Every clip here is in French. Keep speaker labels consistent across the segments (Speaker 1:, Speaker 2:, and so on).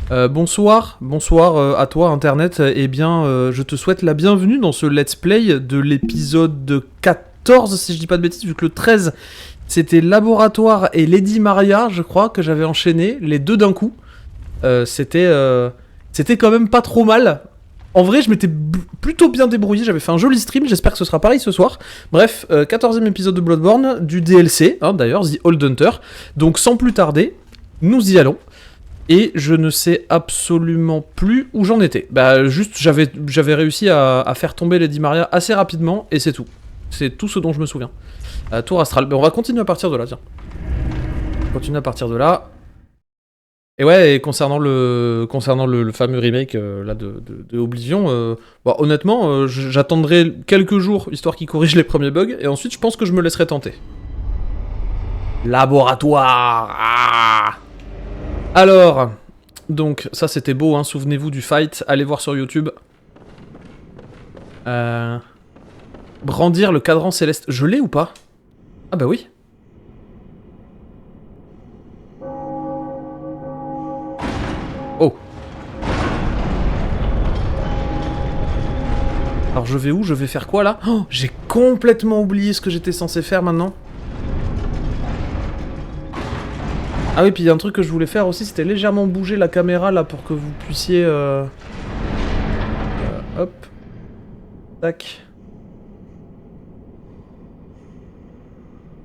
Speaker 1: Bonsoir à toi Internet, je te souhaite la bienvenue dans ce let's play de l'épisode 14 si je dis pas de bêtises, vu que le 13 c'était Laboratoire et Lady Maria, je crois, que j'avais enchaîné, les deux d'un coup. C'était quand même pas trop mal. En vrai, je m'étais plutôt bien débrouillé, j'avais fait un joli stream, j'espère que ce sera pareil ce soir. Bref, 14e épisode de Bloodborne, du DLC, d'ailleurs, The Old Hunter. Donc sans plus tarder, nous y allons. Et je ne sais absolument plus où j'en étais. Juste, j'avais réussi à faire tomber Lady Maria assez rapidement, et c'est tout. C'est tout ce dont je me souviens. Tour Astral. On va continuer à partir de là, tiens. Continuer à partir de là. Et ouais, et concernant le fameux remake là de Oblivion, honnêtement, j'attendrai quelques jours, histoire qu'il corrige les premiers bugs, et ensuite je pense que je me laisserai tenter. Laboratoire. Alors, donc, ça c'était beau, hein, souvenez-vous du fight, allez voir sur YouTube. Brandir le cadran céleste, je l'ai ou pas? Ah bah oui. Oh. Alors je vais où? Je vais faire quoi là? Oh, j'ai complètement oublié ce que j'étais censé faire maintenant. Ah oui, puis il y a un truc que je voulais faire aussi, c'était légèrement bouger la caméra là pour que vous puissiez... hop. Tac.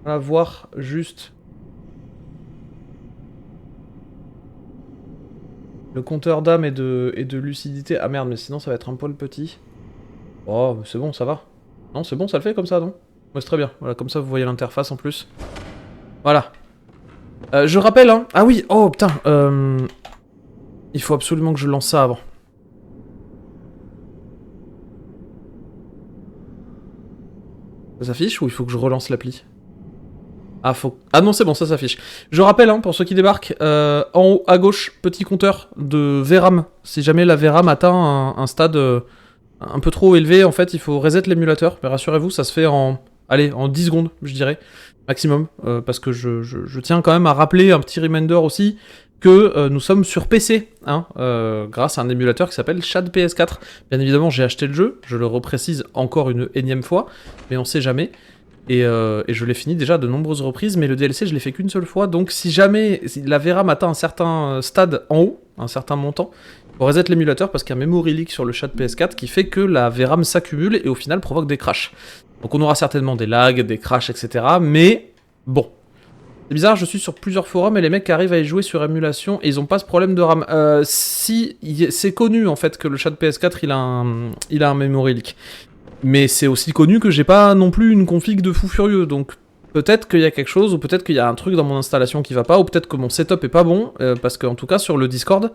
Speaker 1: Voilà, voir juste... le compteur d'âme et de lucidité. Ah merde, mais sinon ça va être un poil petit. Oh, c'est bon, ça va. Non, c'est bon, ça le fait comme ça, non? Ouais, c'est très bien. Voilà, comme ça vous voyez l'interface en plus. Voilà. Je rappelle, hein. Ah oui, oh putain. Il faut absolument que je lance ça avant. Ça s'affiche ou il faut que je relance l'appli? Ah non, c'est bon, ça s'affiche. Je rappelle, hein, pour ceux qui débarquent, en haut à gauche, petit compteur de VRAM. Si jamais la VRAM atteint un stade un peu trop élevé, en fait, il faut reset l'émulateur. Mais rassurez-vous, ça se fait en 10 secondes, je dirais, maximum. Parce que je tiens quand même à rappeler un petit reminder aussi que nous sommes sur PC, hein, grâce à un émulateur qui s'appelle Shad PS4. Bien évidemment, j'ai acheté le jeu, je le reprécise encore une énième fois, mais on sait jamais. Et je l'ai fini déjà de nombreuses reprises, mais le DLC je l'ai fait qu'une seule fois, donc si jamais la VRAM atteint un certain stade en haut, un certain montant, il faut reset l'émulateur parce qu'il y a un memory leak sur le chat PS4 qui fait que la VRAM s'accumule et au final provoque des crashs. Donc on aura certainement des lags, des crashs, etc. Mais bon. C'est bizarre, je suis sur plusieurs forums et les mecs arrivent à y jouer sur émulation et ils ont pas ce problème de RAM. C'est connu en fait que le chat PS4 il a un memory leak. Mais c'est aussi connu que j'ai pas non plus une config de fou furieux, donc peut-être qu'il y a quelque chose, ou peut-être qu'il y a un truc dans mon installation qui va pas, ou peut-être que mon setup est pas bon, parce qu'en tout cas sur le Discord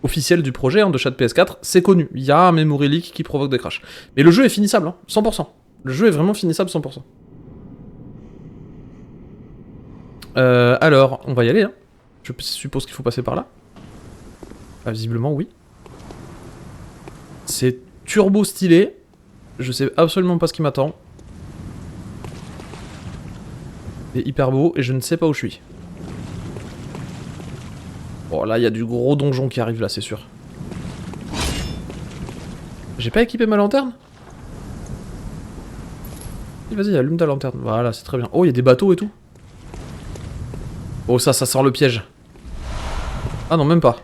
Speaker 1: officiel du projet, hein, de chat PS4, c'est connu, il y a un memory leak qui provoque des crashs. Mais le jeu est finissable, hein, 100%. Le jeu est vraiment finissable 100%. Alors, on va y aller, hein. Je suppose qu'il faut passer par là. Ah, visiblement oui. C'est turbo stylé. Je sais absolument pas ce qui m'attend. C'est hyper beau et je ne sais pas où je suis. Bon là il y a du gros donjon qui arrive là, c'est sûr. J'ai pas équipé ma lanterne? Vas-y, allume ta lanterne. Voilà, c'est très bien. Oh, il y a des bateaux et tout. Oh, ça sent le piège. Ah non, même pas.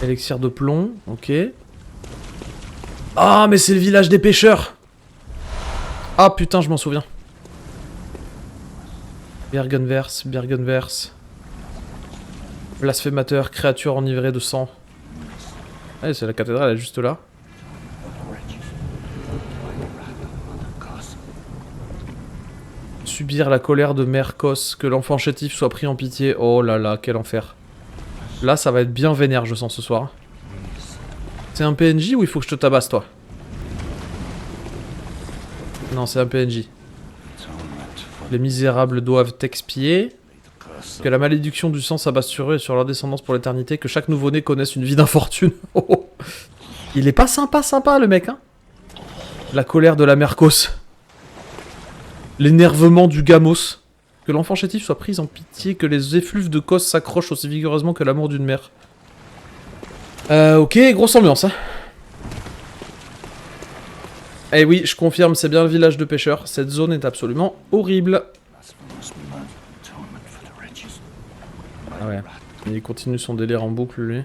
Speaker 1: Élixir de plomb, ok. Ah, mais c'est le village des pêcheurs. Ah putain, je m'en souviens. Bergenverse. Blasphémateur, créature enivrée de sang. Allez, c'est la cathédrale, elle est juste là. Subir la colère de Mère Kos, que l'enfant chétif soit pris en pitié. Oh là là, quel enfer. Là, ça va être bien vénère, je sens, ce soir. C'est un PNJ ou il faut que je te tabasse, toi? Non, c'est un PNJ. Les misérables doivent t'expier. Que la malédiction du sang s'abasse sur eux et sur leur descendance pour l'éternité. Que chaque nouveau-né connaisse une vie d'infortune. Oh. Il est pas sympa, le mec, hein. La colère de la Mercos. L'énervement du Gamos. Que l'enfant chétif soit prise en pitié, que les effluves de Kos s'accrochent aussi vigoureusement que l'amour d'une mère. Ok, grosse ambiance, hein. Eh oui, je confirme, c'est bien le village de pêcheurs. Cette zone est absolument horrible. Ah ouais, il continue son délire en boucle, lui.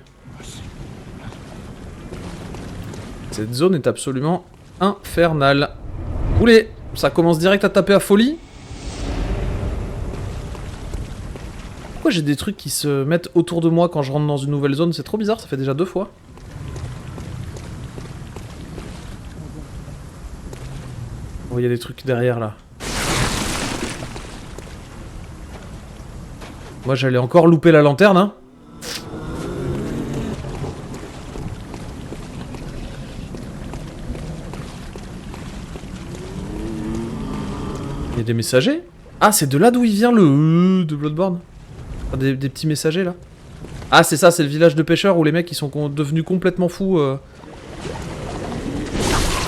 Speaker 1: Cette zone est absolument infernale. Oulé, ça commence direct à taper à folie. Pourquoi j'ai des trucs qui se mettent autour de moi quand je rentre dans une nouvelle zone? C'est trop bizarre, ça fait déjà 2 fois. Oh, il y a des trucs derrière là. Moi j'allais encore louper la lanterne, hein. Il y a des messagers? Ah, c'est de là d'où il vient le de Bloodborne. Ah, des petits messagers là. Ah, c'est ça, c'est le village de pêcheurs où les mecs ils sont devenus complètement fous. Où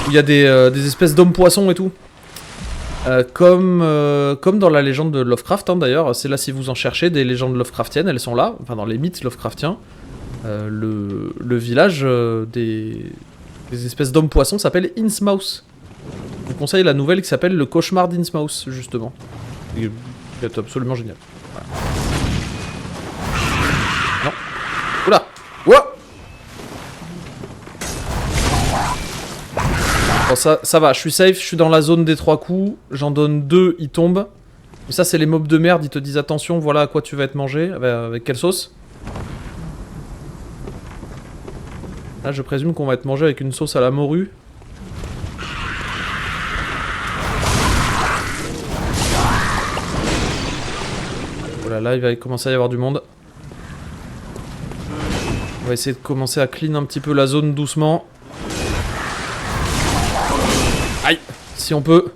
Speaker 1: il y a des espèces d'hommes-poissons et tout. Comme dans la légende de Lovecraft, hein, d'ailleurs, c'est là si vous en cherchez, des légendes Lovecraftiennes, elles sont là, enfin dans les mythes Lovecraftiens. Le village des espèces d'hommes-poissons s'appelle Innsmouth. Je vous conseille la nouvelle qui s'appelle Le Cauchemar d'Innsmouth, justement. C'est absolument génial. Voilà. Non. Oula. Ouah. Bon, ça va, je suis safe, je suis dans la zone des 3 coups. J'en donne 2, ils tombent. Mais ça, c'est les mobs de merde, ils te disent attention, voilà à quoi tu vas être mangé. Avec quelle sauce? Là, je présume qu'on va être mangé avec une sauce à la morue. Voilà, là, il va commencer à y avoir du monde. On va essayer de commencer à clean un petit peu la zone doucement. Aïe, si on peut.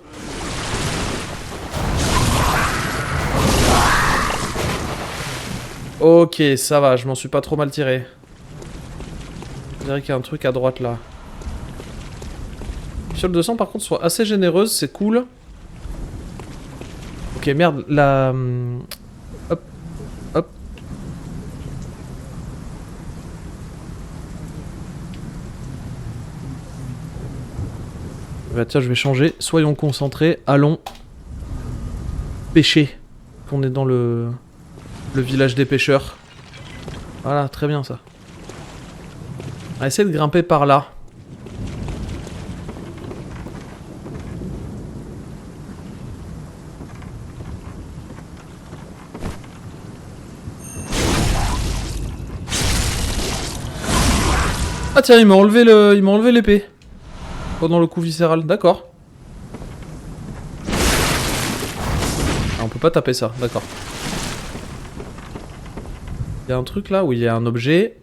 Speaker 1: Ok, ça va, je m'en suis pas trop mal tiré. Je dirais qu'il y a un truc à droite là. Fiole de sang par contre soit assez généreuse, c'est cool. Ok, merde, la... Hop, hop. Bah tiens, je vais changer. Soyons concentrés, allons pêcher. On est dans le village des pêcheurs. Voilà, très bien ça. On va essayer de grimper par là. Ah tiens, il m'a enlevé l'épée. Pendant le coup viscéral, d'accord. Ah, on peut pas taper ça, d'accord. Il y a un truc là où il y a un objet,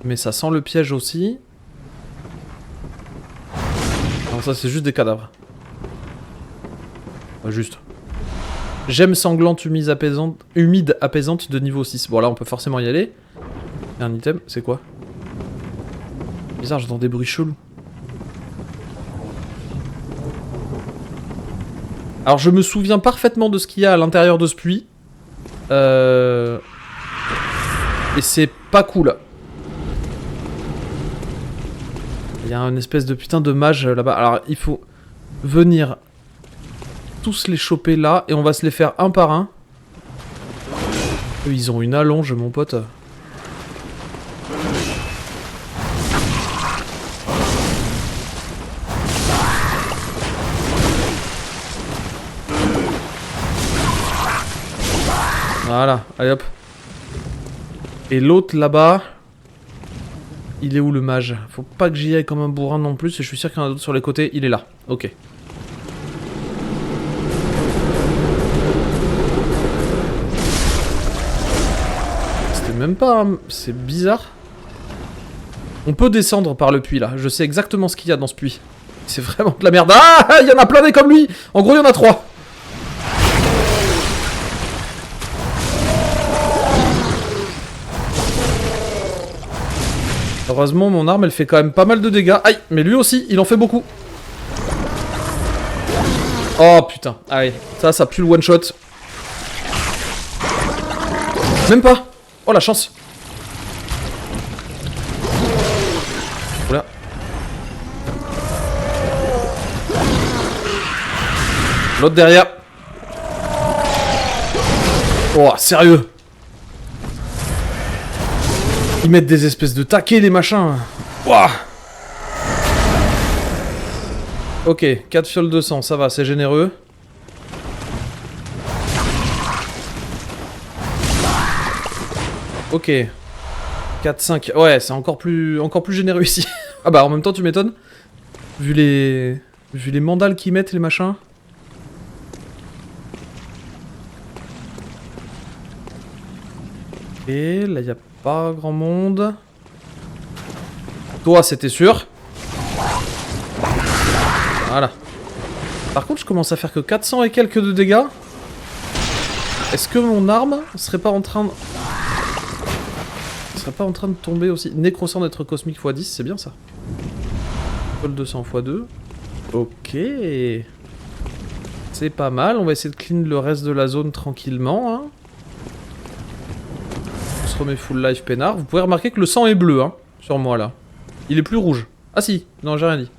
Speaker 1: mais ça sent le piège aussi. Non, ça c'est juste des cadavres. Ouais, juste. Gemme sanglante humide apaisante de niveau 6. Bon là on peut forcément y aller. Il y a un item, c'est quoi? Bizarre, j'entends des bruits chelous. Alors je me souviens parfaitement de ce qu'il y a à l'intérieur de ce puits. Et c'est pas cool. Il y a une espèce de putain de mage là-bas. Alors il faut venir tous les choper là et on va se les faire un par un. Eux ils ont une allonge mon pote. Voilà, allez hop. Et l'autre là-bas... Il est où le mage? Faut pas que j'y aille comme un bourrin non plus, et je suis sûr qu'il y en a d'autres sur les côtés. Il est là, ok. C'était même pas... C'est bizarre. On peut descendre par le puits là, je sais exactement ce qu'il y a dans ce puits. C'est vraiment de la merde. Ah, il y en a plein des comme lui. En gros il y en a 3. Heureusement, mon arme, elle fait quand même pas mal de dégâts. Aïe, mais lui aussi, il en fait beaucoup. Oh, putain. Allez, ça pue le one-shot. Même pas. Oh la chance. Oula. L'autre derrière. Oh, sérieux. Ils mettent des espèces de taquets, les machins. Ouah. Ok, 4 fioles de sang, ça va, c'est généreux. Ok. 4, 5. Ouais, c'est encore plus généreux ici. Ah bah en même temps, tu m'étonnes. Vu les mandales qu'ils mettent, les machins. Ok, là, y a pas grand monde. Toi, c'était sûr. Voilà. Par contre, je commence à faire que 400 et quelques de dégâts. Est-ce que mon arme serait pas en train de... tomber aussi? Nécrosant d'être cosmique x10, c'est bien ça. Vol 200 x2. Ok. C'est pas mal, on va essayer de clean le reste de la zone tranquillement. Hein. On se remet full life peinard. Vous pouvez remarquer que le sang est bleu, hein, sur moi là. Il est plus rouge. Ah si, non j'ai rien dit.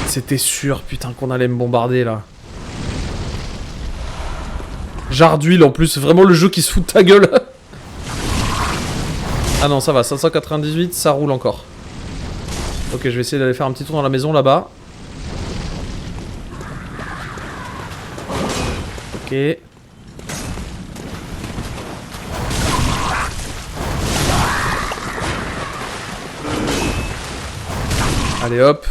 Speaker 1: C'était sûr, putain, qu'on allait me bombarder, là. Jarre d'huile, en plus. Vraiment le jeu qui se fout de ta gueule. Ah non, ça va. 598, ça roule encore. Ok, je vais essayer d'aller faire un petit tour dans la maison, là-bas. Ok. Allez, hop.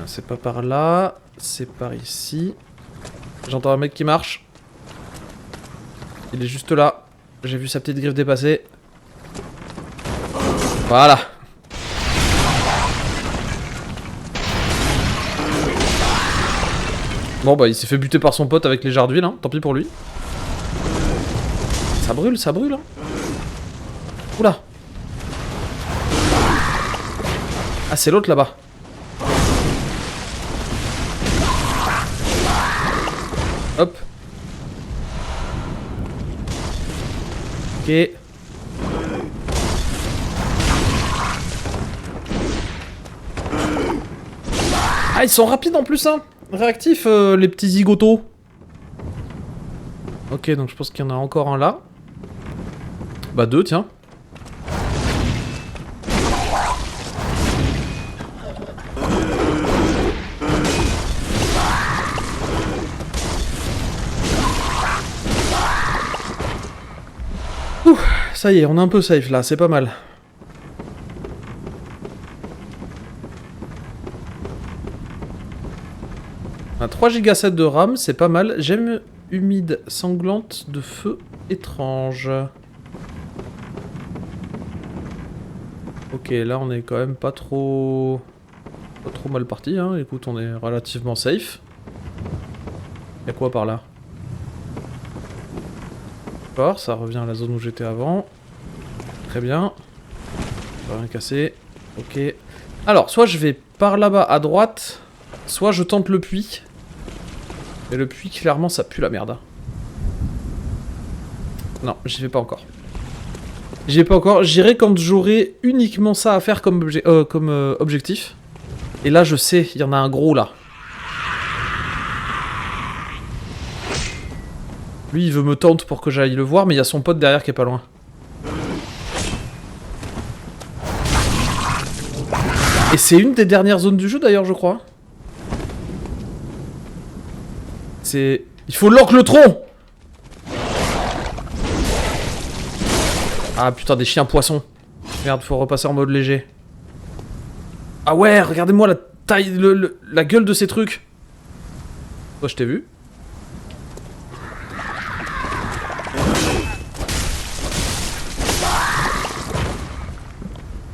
Speaker 1: C'est pas par là, c'est par ici. J'entends un mec qui marche. Il est juste là. J'ai vu sa petite griffe dépasser. Voilà. Bon bah il s'est fait buter par son pote avec les jarres d'huile, hein. Tant pis pour lui. Ça brûle, hein. Oula. Ah c'est l'autre là-bas. Hop. Ok. Ah, ils sont rapides en plus, hein. Réactifs, les petits zigotos. Ok, donc je pense qu'il y en a encore un là. Bah deux, tiens. Ouh, ça y est, on est un peu safe là, c'est pas mal. On a 3 Go 7 de RAM, c'est pas mal. J'aime humide, sanglante, de feu étrange. Ok, là on est quand même pas trop mal parti, hein. Écoute, on est relativement safe. Y'a quoi par là? Ça revient à la zone où j'étais avant. Très bien. Rien cassé. Ok. Alors, soit je vais par là-bas à droite, soit je tente le puits. Mais le puits, clairement, ça pue la merde. Non, j'y vais pas encore. J'y vais pas encore. J'irai quand j'aurai uniquement ça à faire comme, objectif. Et là, je sais, il y en a un gros là. Lui, il veut me tente pour que j'aille le voir, mais il y a son pote derrière qui est pas loin. Et c'est une des dernières zones du jeu, d'ailleurs, je crois. C'est... Il faut l'enclotron. Ah, putain, des chiens poissons. Merde, faut repasser en mode léger. Ah ouais, regardez-moi la taille, la gueule de ces trucs. Toi, je t'ai vu.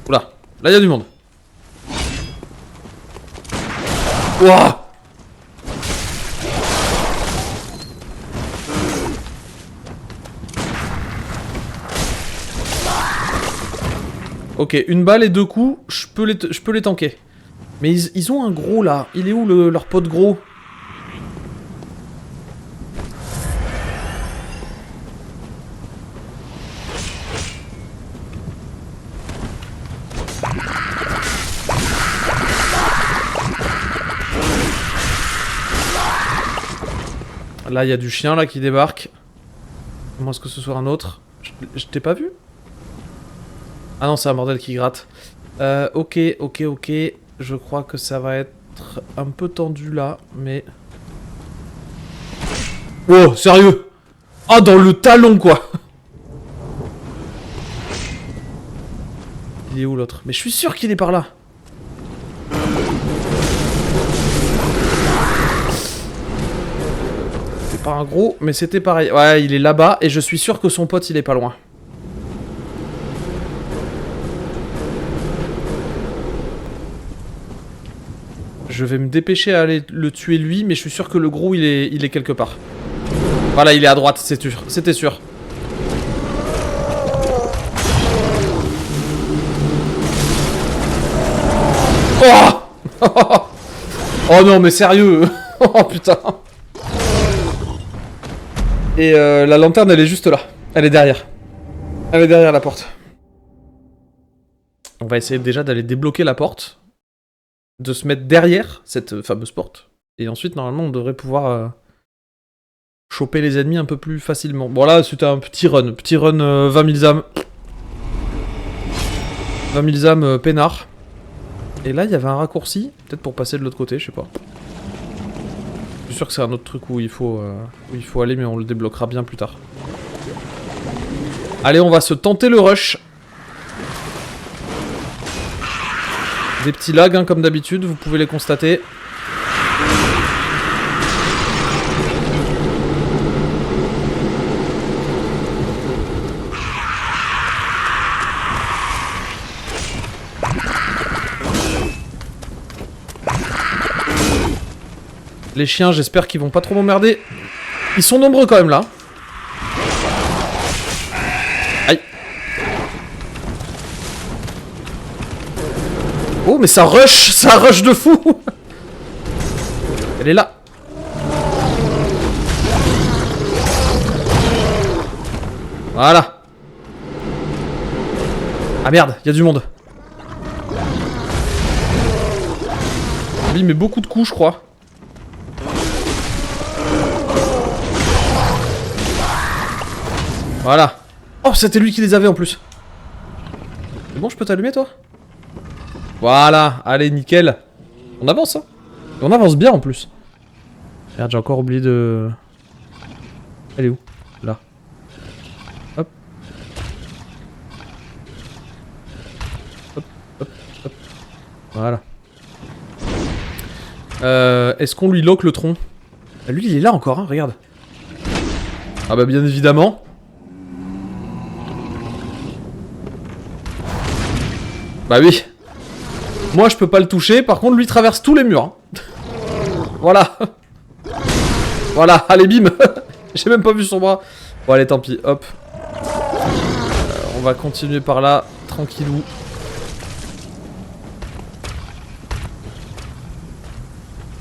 Speaker 1: Oula, là il y a du monde. Ouah. Ok, une balle et 2 coups, je peux les tanker. Mais ils ont un gros là. Il est où leur pote gros? Là, il y a du chien là qui débarque. Comment est-ce que ce soit un autre? Je t'ai pas vu? Ah non, c'est un bordel qui gratte. Ok. Je crois que ça va être un peu tendu là, mais... Oh, sérieux? Ah, dans le talon, quoi. Il est où l'autre? Mais je suis sûr qu'il est par là. C'était pas un gros, mais c'était pareil. Ouais, il est là-bas, et je suis sûr que son pote, il est pas loin. Je vais me dépêcher à aller le tuer lui, mais je suis sûr que le gros, il est quelque part. Voilà, il est à droite, c'était sûr. Oh oh non, mais sérieux. Oh putain. Et la lanterne, elle est juste là. Elle est derrière. Elle est derrière la porte. On va essayer déjà d'aller débloquer la porte. De se mettre derrière cette fameuse porte. Et ensuite, normalement, on devrait pouvoir choper les ennemis un peu plus facilement. Bon, là, c'était un petit run. Petit run 20 000 âmes. 20 000 âmes peinard. Et là, il y avait un raccourci. Peut-être pour passer de l'autre côté, je sais pas. Je suis sûr que c'est un autre truc où il faut aller, mais on le débloquera bien plus tard. Allez, on va se tenter le rush. Des petits lags, hein, comme d'habitude, vous pouvez les constater. Les chiens, j'espère qu'ils vont pas trop m'emmerder. Ils sont nombreux quand même là. Aïe. Oh, mais ça rush de fou. Elle est là. Voilà. Ah merde, il y a du monde. Lui, il met beaucoup de coups, je crois. Voilà. Oh, c'était lui qui les avait en plus. C'est bon, je peux t'allumer, toi? Voilà, allez, nickel. On avance, hein. Et on avance bien, en plus. Merde, j'ai encore oublié de... Elle est où? Là. Hop. Hop, hop, hop. Voilà. Est-ce qu'on lui lock le tronc? Lui, il est là encore, hein, regarde. Ah bah, bien évidemment. Bah oui. Moi je peux pas le toucher, par contre lui traverse tous les murs. Voilà. Voilà, allez bim. J'ai même pas vu son bras. Bon allez tant pis, hop. On va continuer par là, tranquillou.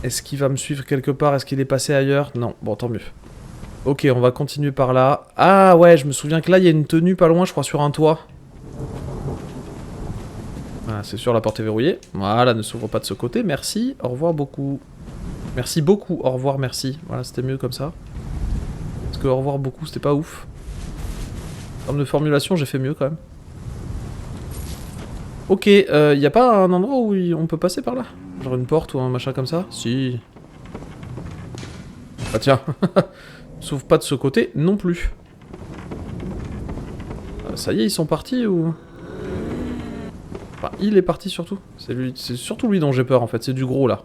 Speaker 1: Est-ce qu'il va me suivre quelque part? Est-ce qu'il est passé ailleurs? Non, bon tant mieux. Ok, on va continuer par là. Ah ouais, je me souviens que là il y a une tenue pas loin, je crois, sur un toit. Voilà, c'est sûr, la porte est verrouillée. Voilà, ne s'ouvre pas de ce côté. Merci, au revoir beaucoup. Merci beaucoup, au revoir, merci. Voilà, c'était mieux comme ça. Parce que au revoir beaucoup, c'était pas ouf. En termes de formulation, j'ai fait mieux quand même. Ok, y a pas un endroit où on peut passer par là? Genre une porte ou un machin comme ça? Si. Ah tiens. S'ouvre pas de ce côté non plus. Ça y est, ils sont partis ou... Enfin, il est parti surtout. C'est surtout lui dont j'ai peur en fait, c'est du gros là.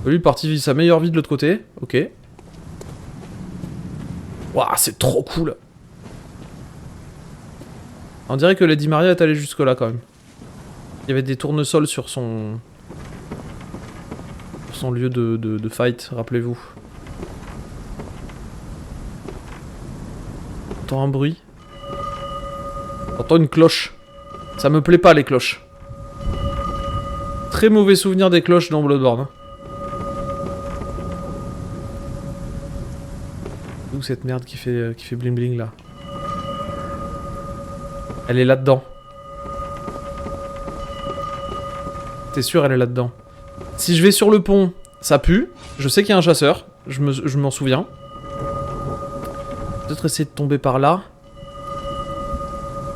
Speaker 1: Lui est parti vivre sa meilleure vie de l'autre côté, ok. Waouh, c'est trop cool. On dirait que Lady Maria est allée jusque là quand même. Il y avait des tournesols sur son lieu de fight, rappelez-vous. T'entends un bruit. T'entends une cloche. Ça me plaît pas les cloches. Très mauvais souvenir des cloches dans Bloodborne. Hein. Où cette merde qui fait bling bling là? Elle est là-dedans. T'es sûr elle est là-dedans? Si je vais sur le pont, ça pue. Je sais qu'il y a un chasseur. Je m'en souviens. Peut-être essayer de tomber par là.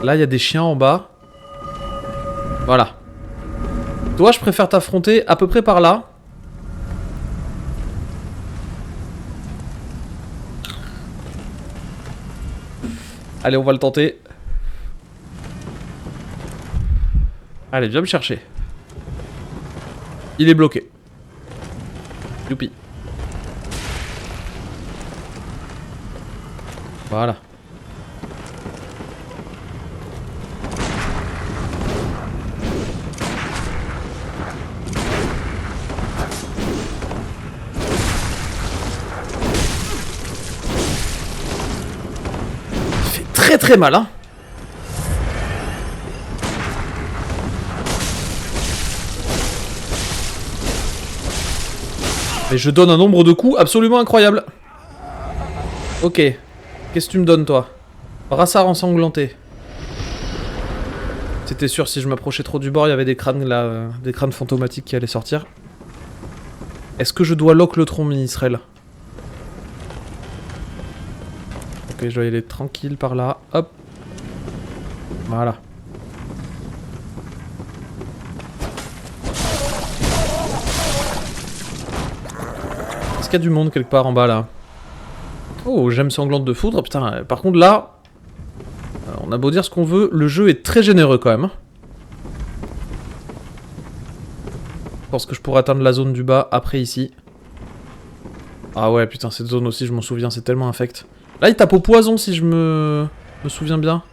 Speaker 1: Là, il y a des chiens en bas. Voilà. Toi, je préfère t'affronter à peu près par là. Allez, on va le tenter. Allez, viens me chercher. Il est bloqué. Youpi. Voilà. Il fait très très mal, hein. Mais je donne un nombre de coups absolument incroyable. Ok. Qu'est-ce que tu me donnes, toi? Brassard ensanglanté. C'était sûr, si je m'approchais trop du bord, il y avait des crânes là, des crânes fantomatiques qui allaient sortir. Est-ce que je dois lock le tronc ministrel? Ok, je dois y aller tranquille par là. Hop. Voilà. Est-ce qu'il y a du monde quelque part en bas là? Oh, gemme sanglante de foudre. Putain, par contre là, on a beau dire ce qu'on veut, le jeu est très généreux quand même. Je pense que je pourrais atteindre la zone du bas après ici. Ah ouais, putain, cette zone aussi, je m'en souviens, c'est tellement infect. Là, il tape au poison si je me souviens bien.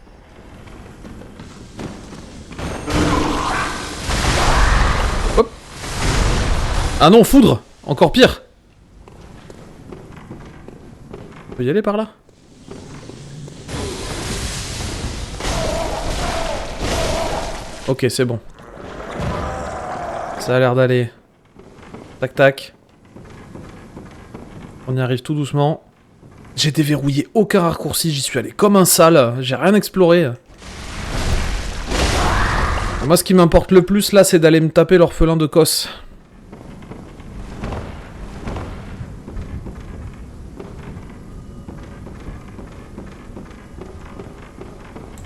Speaker 1: Hop. Ah non, foudre! Encore pire! On peut y aller par là? Ok, c'est bon. Ça a l'air d'aller. Tac tac. On y arrive tout doucement. J'ai déverrouillé aucun raccourci, j'y suis allé comme un sale. J'ai rien exploré. Moi, ce qui m'importe le plus là, c'est d'aller me taper l'orphelin de Kos.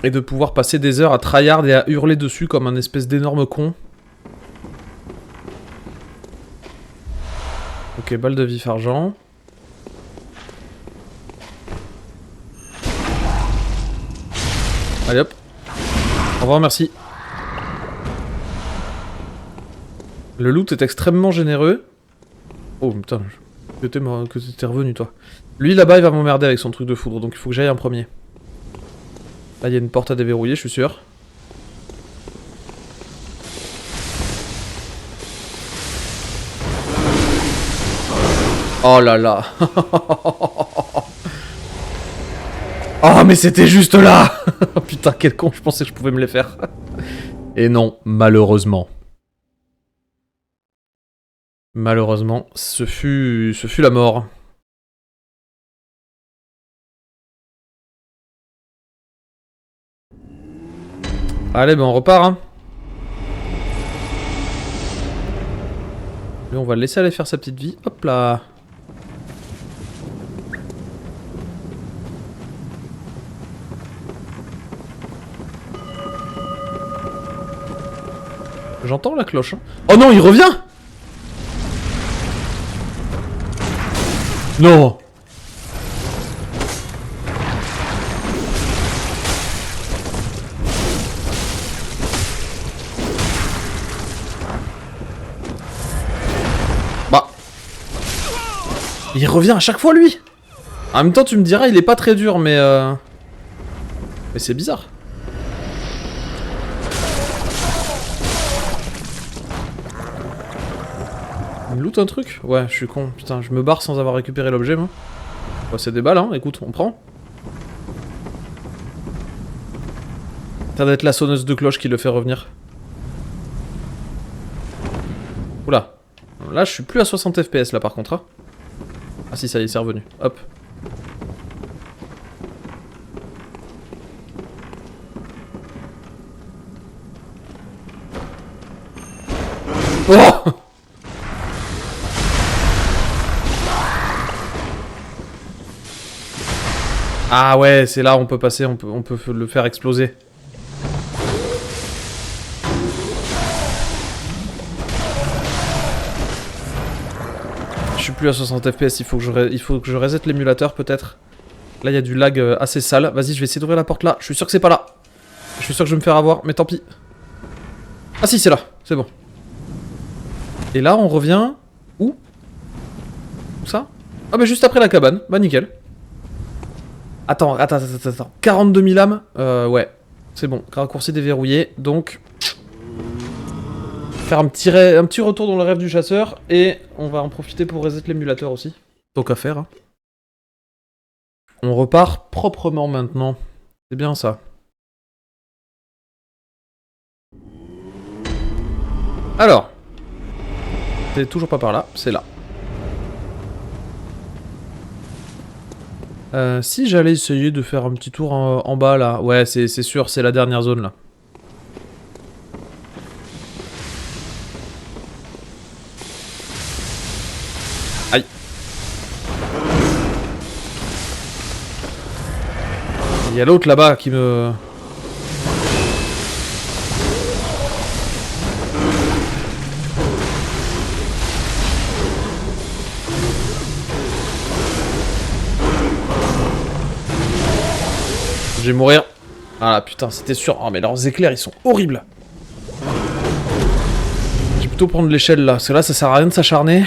Speaker 1: Et de pouvoir passer des heures à tryhard et à hurler dessus comme un espèce d'énorme con. Ok, balle de vif argent. Allez hop. Au revoir, merci. Le loot est extrêmement généreux. Oh putain, que t'es revenu toi. Lui là-bas il va m'emmerder avec son truc de foudre, donc il faut que j'aille en premier. Là, il y a une porte à déverrouiller, je suis sûr. Oh là là. Oh, mais c'était juste là. Putain, quel con, je pensais que je pouvais me les faire. Et non, malheureusement. Malheureusement, ce fut la mort. Allez, ben on repart, hein. Lui, on va le laisser aller faire sa petite vie. Hop là. J'entends la cloche. Hein. Oh non, il revient! Non! Bah. Il revient à chaque fois, lui! En même temps, tu me diras, il est pas très dur, mais mais c'est bizarre. Il me loot un truc? Ouais, je suis con. Putain, je me barre sans avoir récupéré l'objet, moi. Ouais, c'est des balles, hein. Écoute, on prend. Ça doit être la sonneuse de cloche qui le fait revenir. Oula. Là, je suis plus à 60 FPS là par contre. Hein. Ah si, ça y est, c'est revenu. Hop. Oh! Ah ouais, c'est là on peut passer, on peut le faire exploser. Je suis plus à 60 FPS, il faut que je reset l'émulateur peut-être. Là il y a du lag assez sale. Vas-y, je vais essayer d'ouvrir la porte là. Je suis sûr que c'est pas là. Je suis sûr que je vais me faire avoir, mais tant pis. Ah si, c'est là, c'est bon. Et là on revient... Où? Où ça? Ah bah juste après la cabane, bah nickel. Attends. 42 000 âmes. Ouais. C'est bon. Raccourci déverrouillé. Donc... Faire un petit retour dans le rêve du chasseur. Et on va en profiter pour reset l'émulateur aussi. Donc à faire. Hein. On repart proprement maintenant. C'est bien ça. Alors. C'est toujours pas par là. C'est là. Si j'allais essayer de faire un petit tour en bas là, ouais c'est sûr, c'est la dernière zone là. Aïe. Il y a l'autre là-bas qui me... Je vais mourir. Ah putain, c'était sûr. Oh mais leurs éclairs, ils sont horribles. Je vais plutôt prendre l'échelle là, parce que là, ça sert à rien de s'acharner.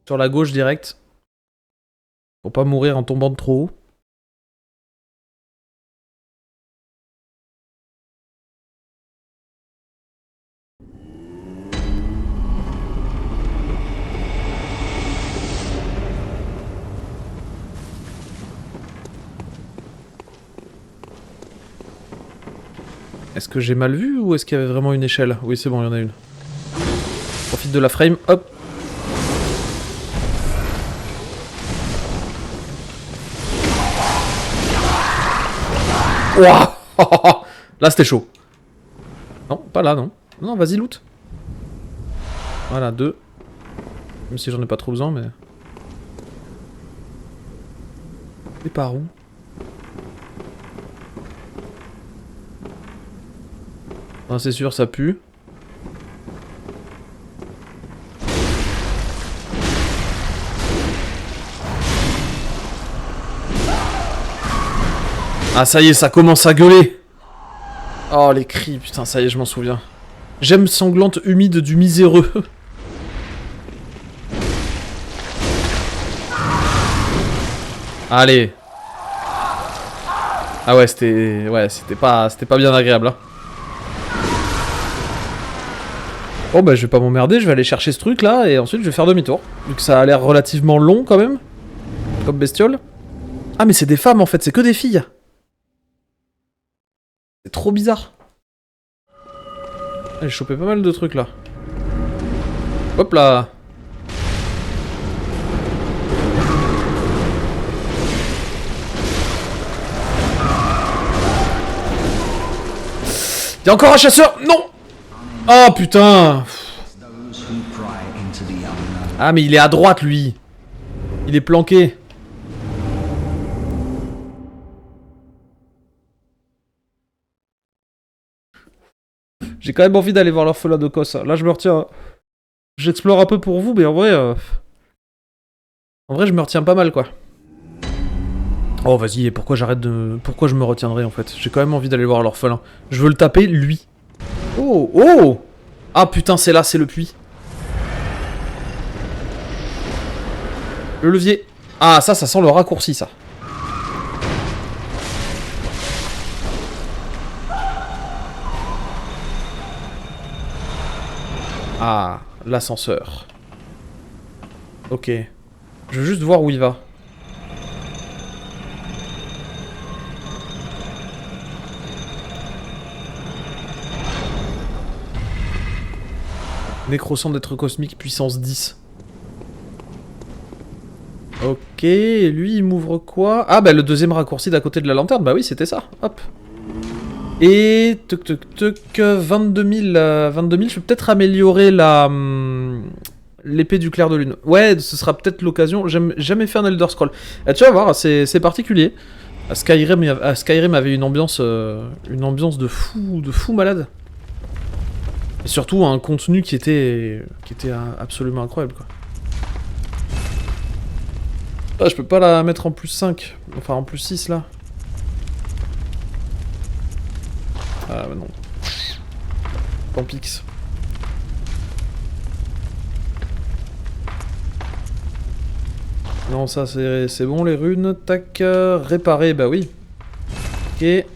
Speaker 1: Sur la gauche, direct. Pour pas mourir en tombant de trop haut. Est-ce que j'ai mal vu ou est-ce qu'il y avait vraiment une échelle? Oui, c'est bon, il y en a une. Profite de la frame, hop. Ouah. Là, c'était chaud. Non, pas là, non. Non, vas-y, loot. Voilà, 2. Même si j'en ai pas trop besoin, mais... C'est par où? Ah, c'est sûr, ça pue. Ah, ça y est, ça commence à gueuler. Oh, les cris, putain, ça y est, je m'en souviens. J'aime sanglante humide du miséreux. Allez. Ah ouais, c'était... Ouais, c'était pas bien agréable, hein. Bon bah je vais pas m'emmerder, je vais aller chercher ce truc là et ensuite je vais faire demi-tour. Vu que ça a l'air relativement long quand même. Comme bestiole. Ah mais c'est des femmes en fait, c'est que des filles. C'est trop bizarre. J'ai chopé pas mal de trucs là. Hop là. Y'a encore un chasseur. Non. Oh putain. Ah mais il est à droite lui. Il est planqué. J'ai quand même envie d'aller voir l'orphelin de Kos. Là je me retiens. J'explore un peu pour vous mais en vrai... En vrai je me retiens pas mal quoi. Oh vas-y, pourquoi j'arrête de... Pourquoi je me retiendrai en fait? J'ai quand même envie d'aller voir l'orphelin. Je veux le taper lui. Oh, oh. Ah putain, c'est là, c'est le puits. Le levier. Ah, ça sent le raccourci, ça. Ah, l'ascenseur. Ok. Je veux juste voir où il va. Nécrosant d'être cosmique, puissance 10. Ok, et lui il m'ouvre quoi? Ah bah le deuxième raccourci d'à côté de la lanterne, bah oui c'était ça, hop. Et... Tuc tuc tuc, 22 000, 22 000, je peux peut-être améliorer la... l'épée du clair de lune. Ouais, ce sera peut-être l'occasion, j'aime jamais fait un Elder Scroll. Ah, tu vas voir, c'est particulier. Skyrim avait une ambiance de fou malade. Et surtout un contenu qui était absolument incroyable quoi. Ah, je peux pas la mettre en plus 5. Enfin, en plus 6, là. Ah, bah non. Tant pis. Non, ça, c'est bon, les runes. Tac. Réparer, bah oui. Ok. Et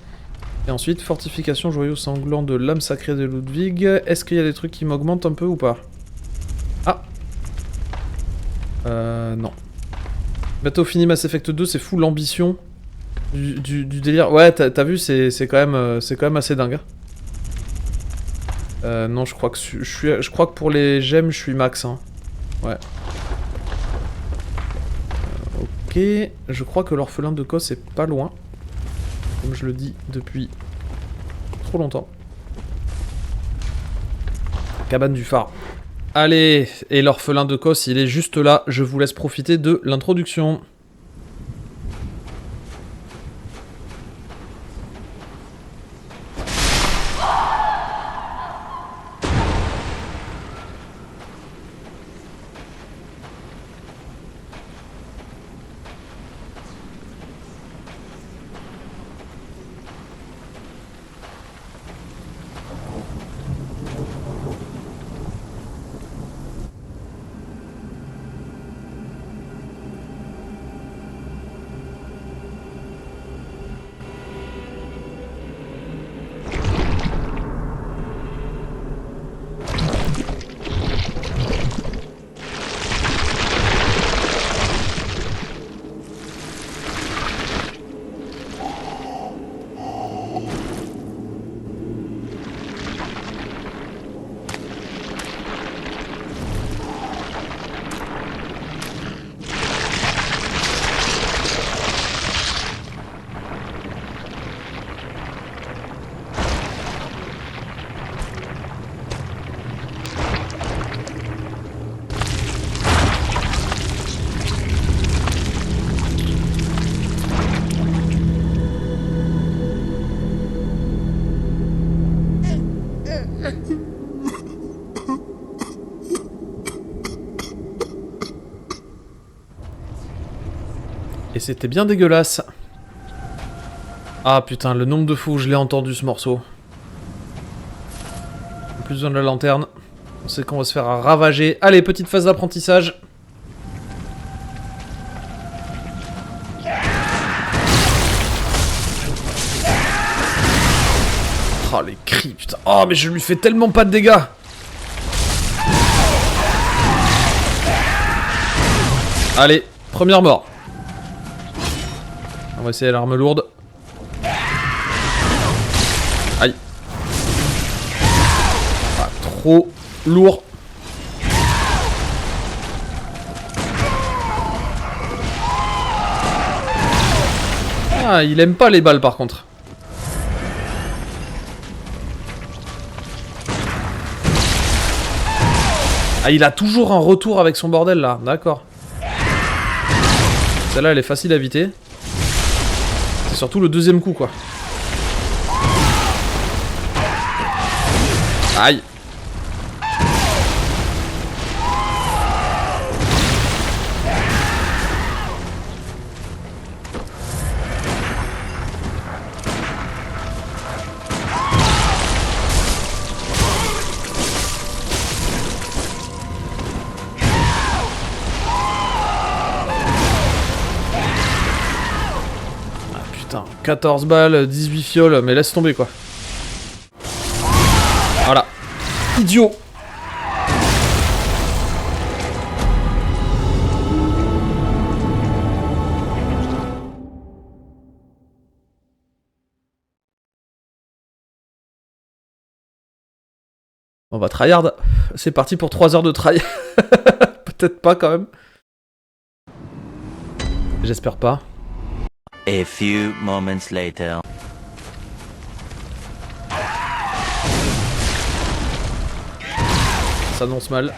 Speaker 1: ensuite, fortification, joyau sanglant de l'âme sacrée de Ludwig. Est-ce qu'il y a des trucs qui m'augmentent un peu ou pas? Ah. Non. Bateau fini Mass Effect 2, c'est fou l'ambition du délire. Ouais, t'as vu, c'est quand même assez dingue. Non, je crois que je crois que pour les gemmes, je suis max. Hein. Ouais. Ok. Je crois que l'orphelin de Kos est pas loin. Comme je le dis depuis trop longtemps. Cabane du phare. Allez, et l'orphelin de Kos, il est juste là. Je vous laisse profiter de l'introduction. Et c'était bien dégueulasse. Ah putain, le nombre de fois où je l'ai entendu ce morceau. Plus besoin de la lanterne. On sait qu'on va se faire ravager. Allez, petite phase d'apprentissage. Oh les cris, putain. Oh mais je lui fais tellement pas de dégâts. Allez, première mort. On va essayer l'arme lourde. Aïe. Ah, trop lourd. Ah, il aime pas les balles par contre. Ah, il a toujours un retour avec son bordel là, d'accord. Celle-là, elle est facile à éviter. C'est surtout le deuxième coup, quoi. Aïe. Putain, 14 balles, 18 fioles, mais laisse tomber quoi. Voilà. Idiot. On va tryhard. C'est parti pour 3 heures de try. Peut-être pas quand même. J'espère pas.
Speaker 2: A few moments later.
Speaker 1: Ça s'annonce mal.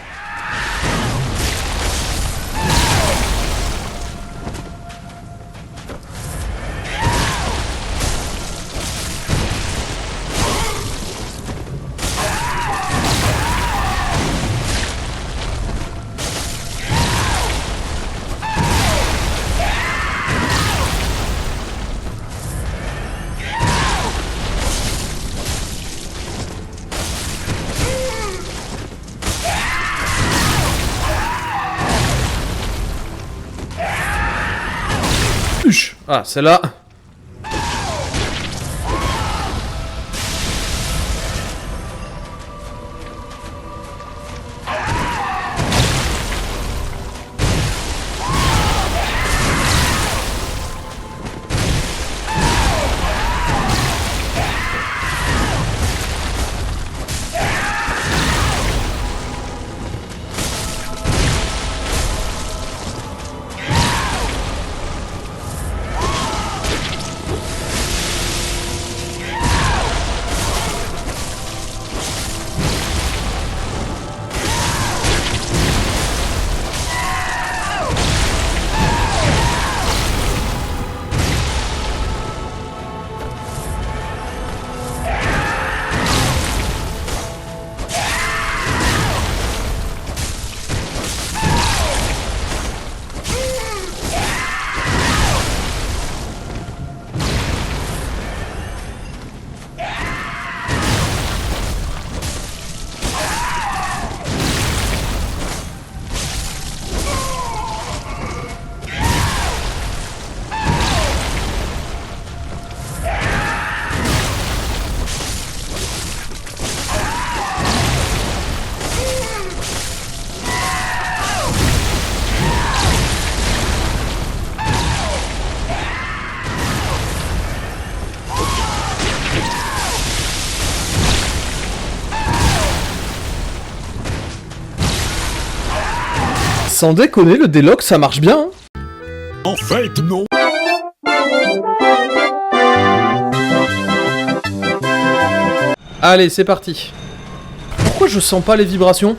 Speaker 1: Ah, celle-là. Sans déconner, le déloc ça marche bien. Hein.
Speaker 3: En fait, non.
Speaker 1: Allez, c'est parti. Pourquoi je sens pas les vibrations?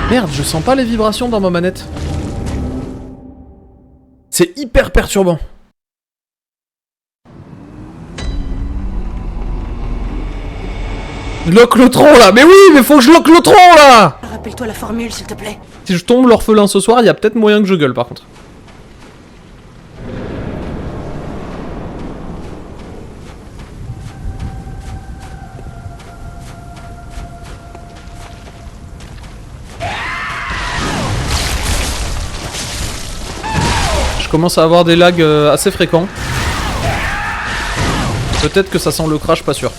Speaker 1: Merde, je sens pas les vibrations dans ma manette. C'est hyper perturbant. Lock le tronc là. Mais oui, mais faut que je lock le tronc là.
Speaker 4: Rappelle-toi la formule, s'il te plaît.
Speaker 1: Si je tombe l'orphelin ce soir, il y a peut-être moyen que je gueule par contre. Je commence à avoir des lags assez fréquents. Peut-être que ça sent le crash, pas sûr.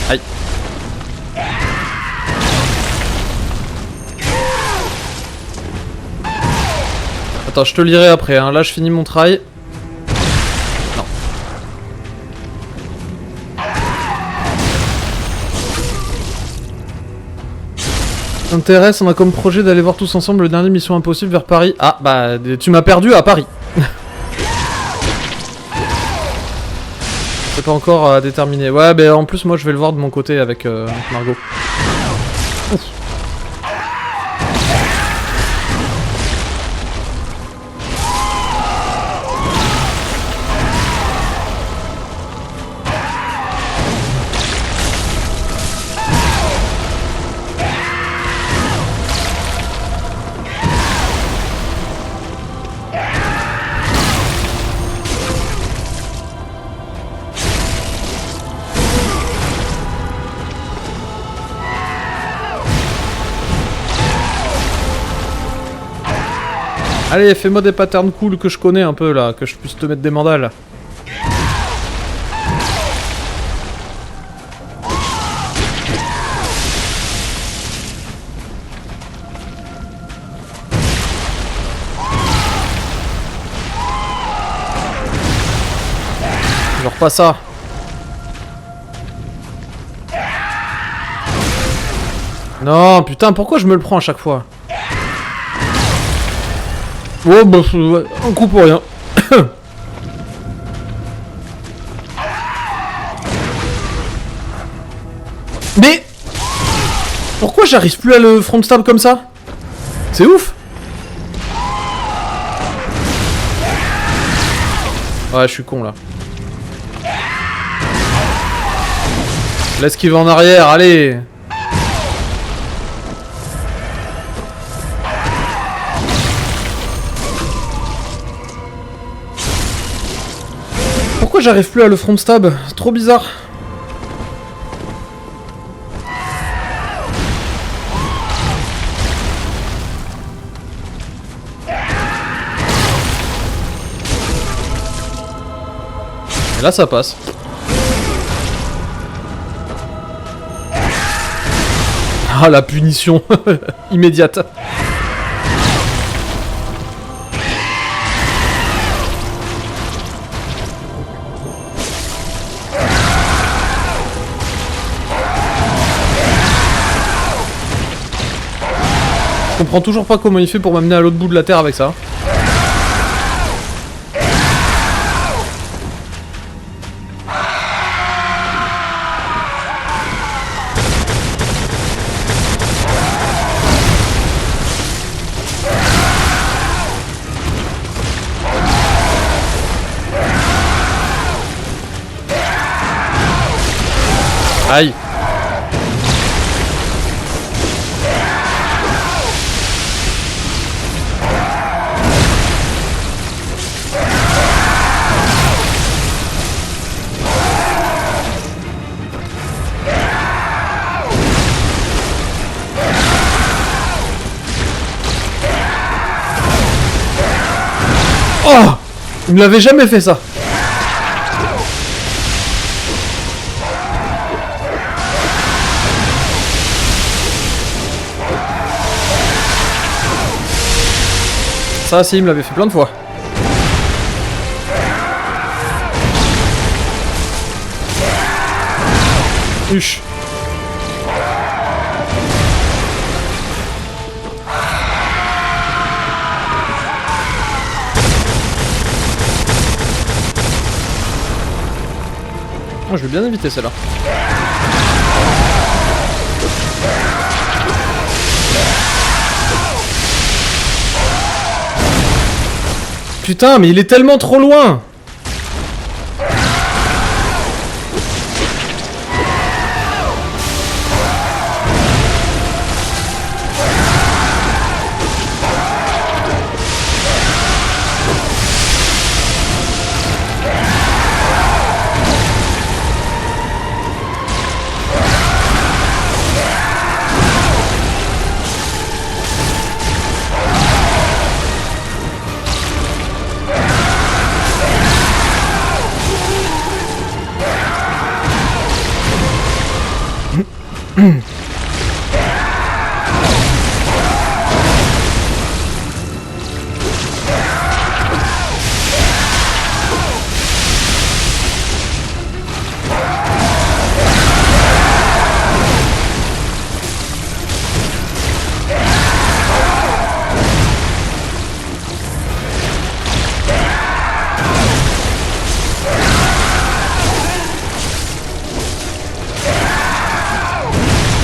Speaker 1: Aïe. Attends, je te lirai après, hein. Là je finis mon try. Non. T'intéresse, on a comme projet d'aller voir tous ensemble le dernier Mission Impossible vers Paris. Ah, bah, tu m'as perdu à Paris. C'est pas encore déterminé. Ouais, bah en plus, moi je vais le voir de mon côté avec Margot. Ouf. Allez, fais-moi des patterns cool que je connais un peu là, que je puisse te mettre des mandales. Genre pas ça. Non, putain, pourquoi je me le prends à chaque fois? Oh, bah, un coup pour rien. Mais pourquoi j'arrive plus à le front stab comme ça? C'est ouf. Ouais, je suis con là. Laisse qu'il va en arrière, allez. Pourquoi j'arrive plus à le front stab? C'est trop bizarre. Et là ça passe. Ah la punition immédiate. Je comprends toujours pas comment il fait pour m'amener à l'autre bout de la terre avec ça. Aïe. Oh! Il me l'avait jamais fait ça. Ça, si, il me l'avait fait plein de fois. Huch. Oh, je vais bien éviter celle-là. Putain, mais il est tellement trop loin.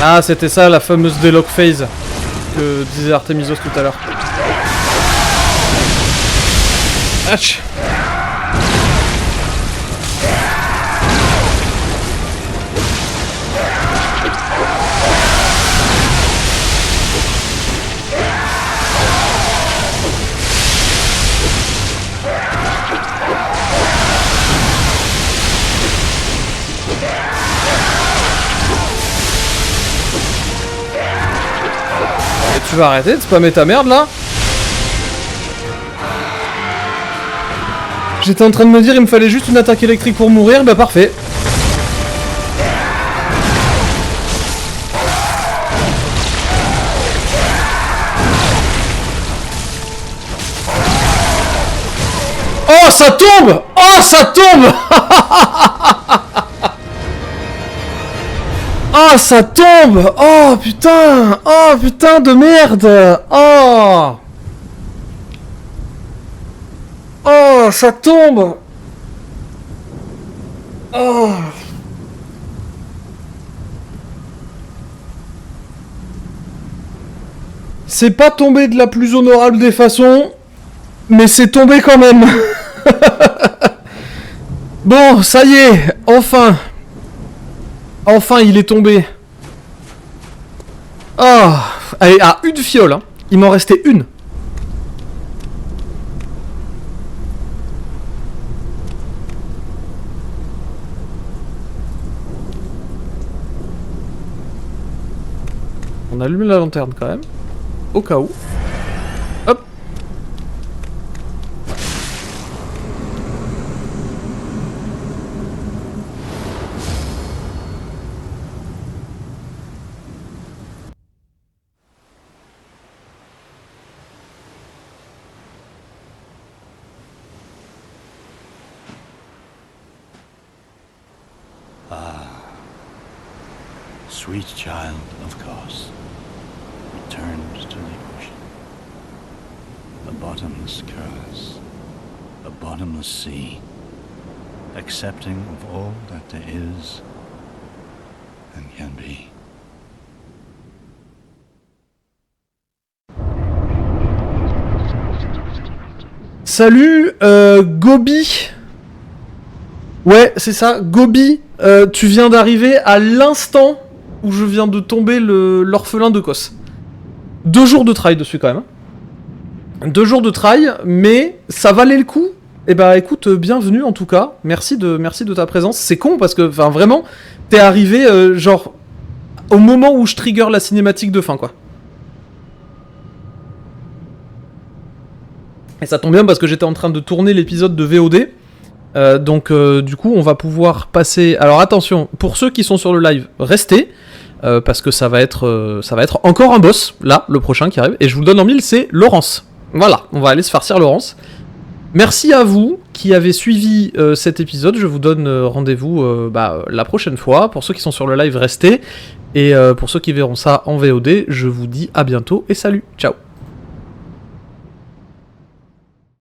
Speaker 1: Ah, c'était ça la fameuse délock phase que disait Artemisos tout à l'heure. Hatch. Tu vas arrêter de spammer ta merde là? J'étais en train de me dire il me fallait juste une attaque électrique pour mourir, bah parfait. Oh, ça tombe! Oh, ça tombe! Oh, ça tombe! Oh, putain! Oh, putain de merde! Oh! Oh, ça tombe! Oh! C'est pas tombé de la plus honorable des façons, mais c'est tombé quand même. Bon, ça y est, enfin. Enfin, il est tombé. Oh, allez, à une fiole, hein. Il m'en restait une. On allume la lanterne quand même. Au cas où. Hop.
Speaker 3: Sweet child of course, returned to the ocean. A bottomless curse, a bottomless sea, accepting of all that there is and can be.
Speaker 1: Salut, Gobi. Ouais, c'est ça, Gobi. Tu viens d'arriver à l'instant où je viens de tomber l'orphelin de Kos. 2 jours de trail dessus quand même. 2 jours de trail, mais ça valait le coup. Et bah écoute, bienvenue en tout cas. Merci de ta présence. C'est con parce que, enfin vraiment, t'es arrivé genre au moment où je trigger la cinématique de fin quoi. Et ça tombe bien parce que j'étais en train de tourner l'épisode de VOD. Donc du coup on va pouvoir passer... Alors attention, pour ceux qui sont sur le live, restez. Parce que ça va être encore un boss, là, le prochain qui arrive. Et je vous le donne en mille, c'est Laurence. Voilà, on va aller se farcir Laurence. Merci à vous qui avez suivi cet épisode. Je vous donne rendez-vous la prochaine fois. Pour ceux qui sont sur le live, restez. Et pour ceux qui verront ça en VOD, je vous dis à bientôt et salut, ciao.